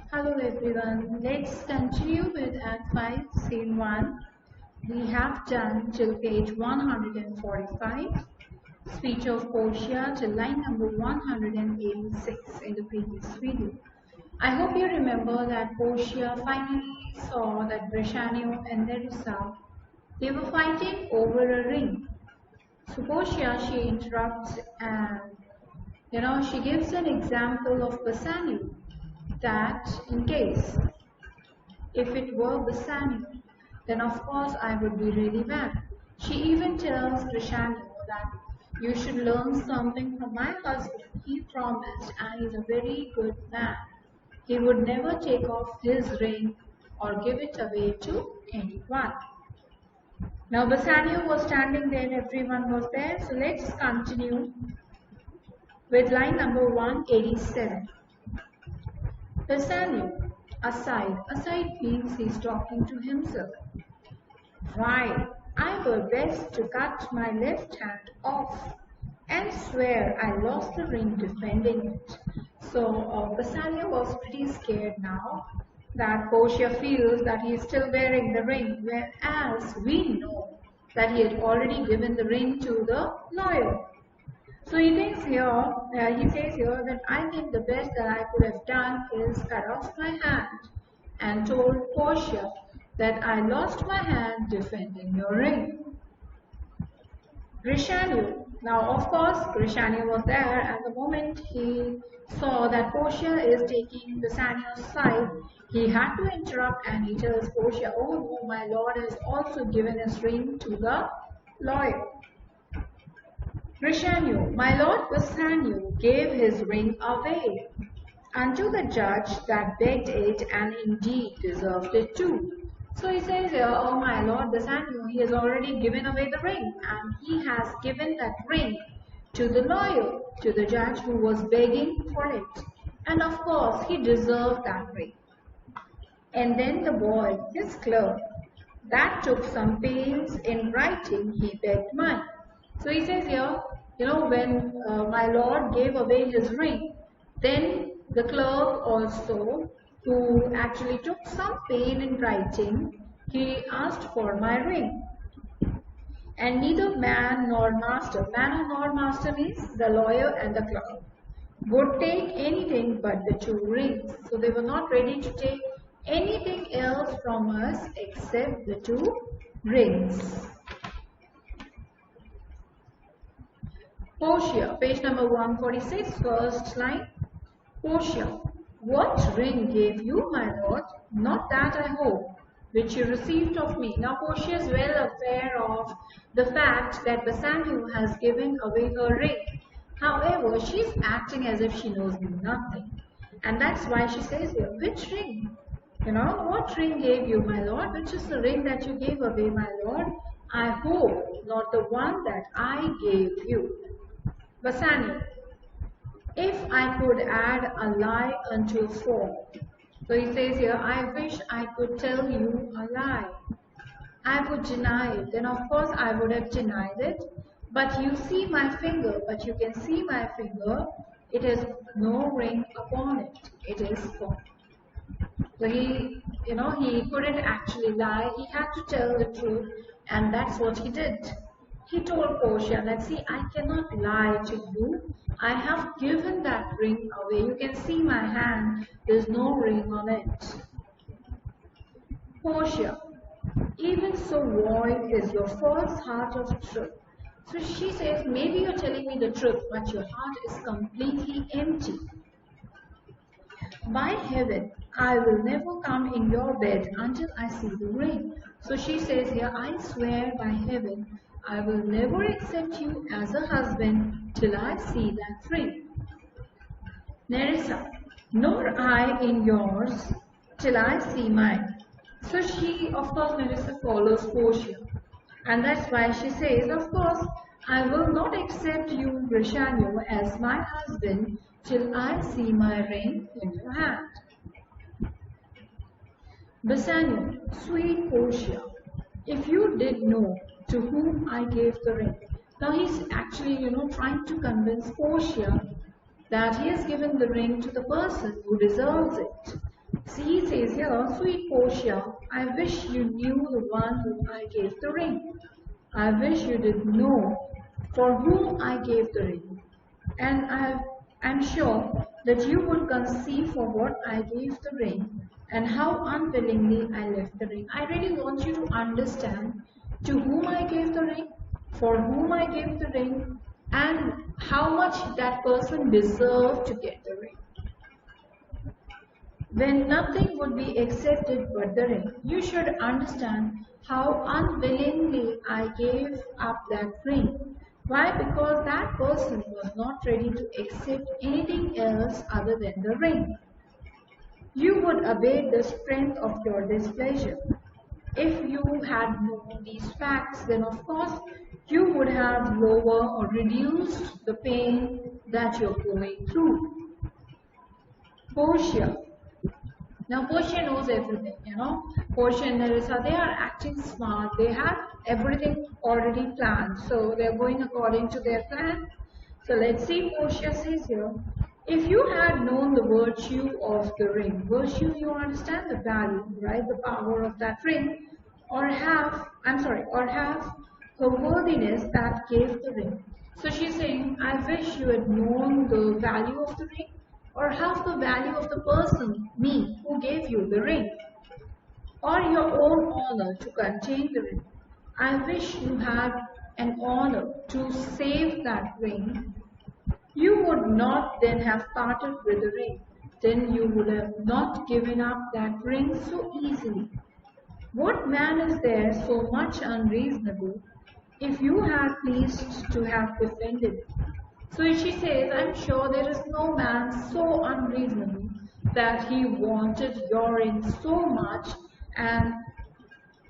Hello everyone, let's continue with Act 5, Scene 1. We have done till page 145, speech of Portia till line number 186 in the previous video. I hope you remember that Portia finally saw that Bresciano and Nerissa, they were fighting over a ring. So Portia, she interrupts and she gives an example of Bassanio, that in case if it were Bassanio, then of course I would be really mad. She even tells Bresciano that you should learn something from my husband. He promised, and he's a very good man. He would never take off his ring or give it away to anyone. Now Bassanio was standing there, everyone was there, so let's continue with line number 187. Bassanio, aside means he's talking to himself. Why, I were best to cut my left hand off and swear I lost the ring defending it. So Bassanio was pretty scared now that Portia feels that he is still wearing the ring, whereas we know that he had already given the ring to the lawyer. So he says here that I think the best that I could have done is cut off my hand and told Portia that I lost my hand defending your ring. Bresciano. Now of course Bresciano was there, and the moment he saw that Portia is taking Bassanio's side, he had to interrupt and he tells Portia, oh no, my lord has also given his ring to the lawyer. Bresciano, my lord Bassanio gave his ring away unto the judge that begged it, and indeed deserved it too. So he says here, oh my lord Bassanio, he has already given away the ring, and he has given that ring to the lawyer, to the judge who was begging for it. And of course, he deserved that ring. And then the boy, his clerk, that took some pains in writing, he begged mine. So he says here, when my lord gave away his ring, then the clerk also, who actually took some pain in writing, he asked for my ring. And neither man nor master means the lawyer and the clerk, would take anything but the two rings. So they were not ready to take anything else from us except the two rings. Portia, page number 146, first line. Portia, what ring gave you, my lord? Not that, I hope, which you received of me. Now Portia is well aware of the fact that Bassanio has given away her ring. However, she's acting as if she knows nothing. And that's why she says here, which ring? What ring gave you, my lord? Which is the ring that you gave away, my lord? I hope not the one that I gave you. Bassanio, if I could add a lie unto a form. So he says here, I wish I could tell you a lie. I would deny it. Then of course I would have denied it. But you see my finger, it has no ring upon it. It is firm. So he couldn't actually lie. He had to tell the truth, and that's what he did. He told Portia that, see, I cannot lie to you. I have given that ring away. You can see my hand. There's no ring on it. Portia, even so void is your false heart of truth. So she says, maybe you're telling me the truth, but your heart is completely empty. By heaven, I will never come in your bed until I see the ring. So she says here, I swear by heaven, I will never accept you as a husband till I see that ring. Nerissa, nor I in yours till I see mine. So she, of course, Nerissa follows Portia. And that's why she says, of course, I will not accept you, Bresciano, as my husband till I see my ring in your hand. Bassanio, sweet Portia, if you did know to whom I gave the ring. Now he's actually, trying to convince Portia that he has given the ring to the person who deserves it. He says here, sweet Portia, I wish you knew the one whom I gave the ring. I wish you did know for whom I gave the ring. And I'm sure that you would conceive for what I gave the ring and how unwillingly I left the ring. I really want you to understand to whom I gave the ring, for whom I gave the ring, and how much that person deserved to get the ring. When nothing would be accepted but the ring, you should understand how unwillingly I gave up that ring. Why? Because that person was not ready to accept anything else other than the ring. You would abate the strength of your displeasure. If you had known these facts, then of course you would have lowered or reduced the pain that you're going through. Portia. Now Portia knows everything, Portia and Nerissa, they are acting smart. They have everything already planned. So they're going according to their plan. So let's see, Portia says here, if you had known the virtue of the ring, virtue, you understand the value, right? The power of that ring, or have her worthiness that gave the ring. So she's saying, I wish you had known the value of the ring, or have the value of the person, me, who gave you the ring, or your own honor to contain the ring. I wish you had an honor to save that ring. You would not then have parted with the ring. Then you would have not given up that ring so easily. What man is there so much unreasonable if you had pleased to have defended it? So she says, I'm sure there is no man so unreasonable that he wanted your ring so much, and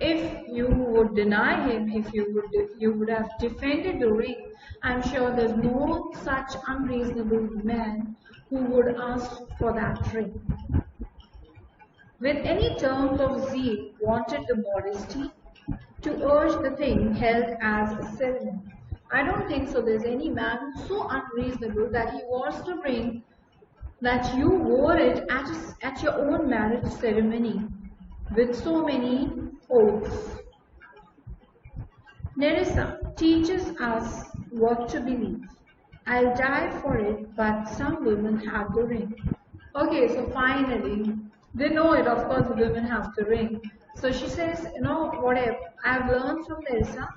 if you would deny him, if you would have defended the ring, I'm sure there's no such unreasonable man who would ask for that ring. With any terms of zeal wanted the modesty to urge the thing held as a ceremony. I don't think so there's any man so unreasonable that he wants the ring that you wore it at your own marriage ceremony with so many oaths. Nerissa teaches us what to believe. I'll die for it, but some women have the ring. Okay, so finally, they know it, of course, the women have the ring. So she says, whatever, I've learned from Nerissa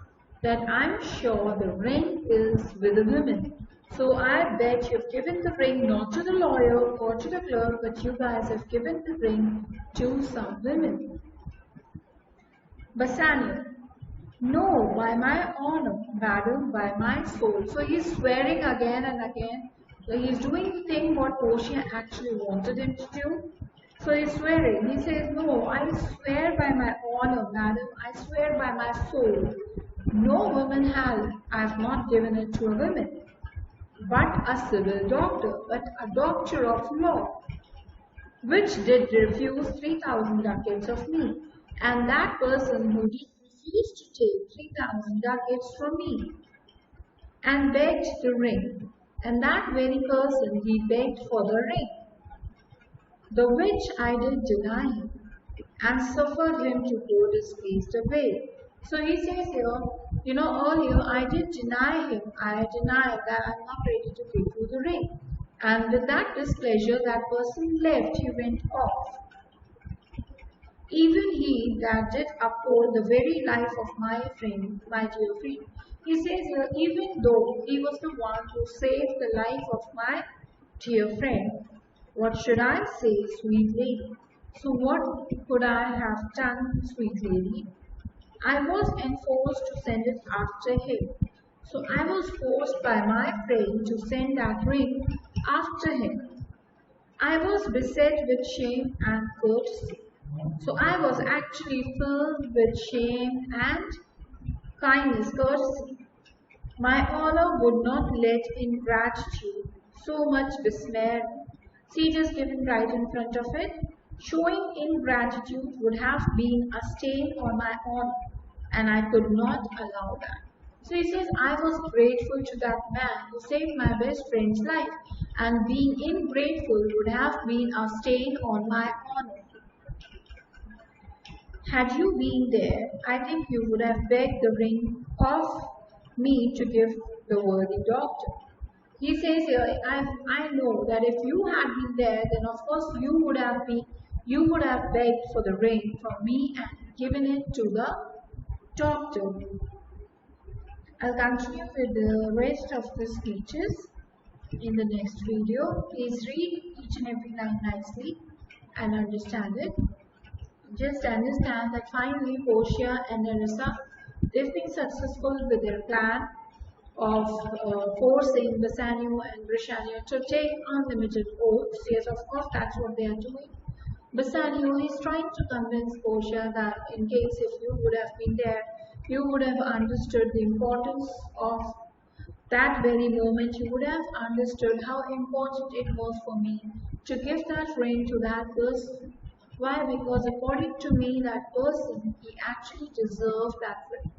that I'm sure the ring is with the women. So I bet you've given the ring not to the lawyer or to the clerk, but you guys have given the ring to some women. Bassanio, no, by my honor, madam, by my soul. So he's swearing again and again. So he's doing the thing what Portia actually wanted him to do. So he's swearing. He says, no, I swear by my honor, madam. I swear by my soul. No woman has. I have not given it to a woman, but a civil doctor, but a doctor of law, which did refuse 3,000 ducats of me. And that person who did refuse to take 3,000 ducats from me and begged the ring, and that very person he begged for the ring, the which I did deny him, and suffered him to go displeased away. So he says here, earlier I did deny him. I denied that I'm not ready to give you the ring. And with that displeasure, that person left, he went off. Even he that did uphold the very life of my friend, my dear friend. He says here, even though he was the one who saved the life of my dear friend, what should I say, sweet lady? So what could I have done, sweet lady? I was enforced to send it after him. So I was forced by my friend to send that ring after him. I was beset with shame and courtesy. So I was actually filled with shame and kindness, courtesy. My honor would not let ingratitude so much besmare me. See, just given right in front of it. Showing ingratitude would have been a stain on my honor, and I could not allow that. So he says, I was grateful to that man who saved my best friend's life, and being ingrateful would have been a stain on my honor. Had you been there, I think you would have begged the ring off me to give the worthy doctor. He says here, I know that if you had been there, then of course you would have begged for the ring from me and given it to the doctor. I'll continue with the rest of the speeches in the next video. Please read each and every line nicely and understand it. Just understand that finally Portia and Nerissa, they've been successful with their plan of forcing Bassanio and Britannia to take unlimited oaths. Yes, of course, that's what they are doing. Bassanio is trying to convince Portia that in case if you would have been there, you would have understood the importance of that very moment. You would have understood how important it was for me to give that ring to that person. Why? Because according to me, that person, he actually deserved that ring.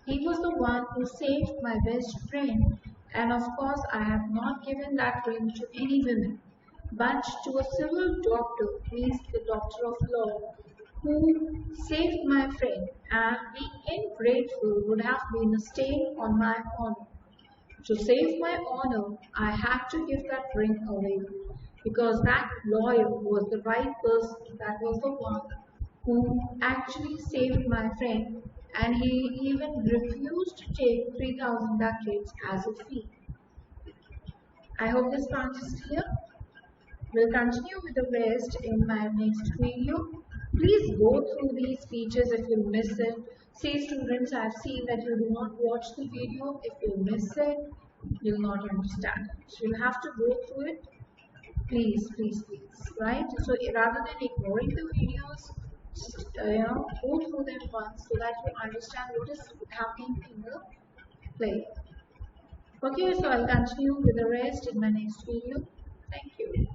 He was the one who saved my best friend, and of course, I have not given that ring to any woman, but to a civil doctor, who is the doctor of law, who saved my friend, and being ungrateful would have been a stain on my honor. To save my honor, I had to give that ring away because that lawyer was the right person, that was the one who actually saved my friend, and he even refused to take 3,000 ducats as a fee. I hope this part is clear. We'll continue with the rest in my next video. Please go through these speeches if you miss it. Say students, I've seen that you do not watch the video. If you miss it, you'll not understand it. So you'll have to go through it. Please, right? So rather than ignoring the videos, just, go through them once so that you understand what is happening in the play. Okay, so I'll continue with the rest in my next video. Thank you.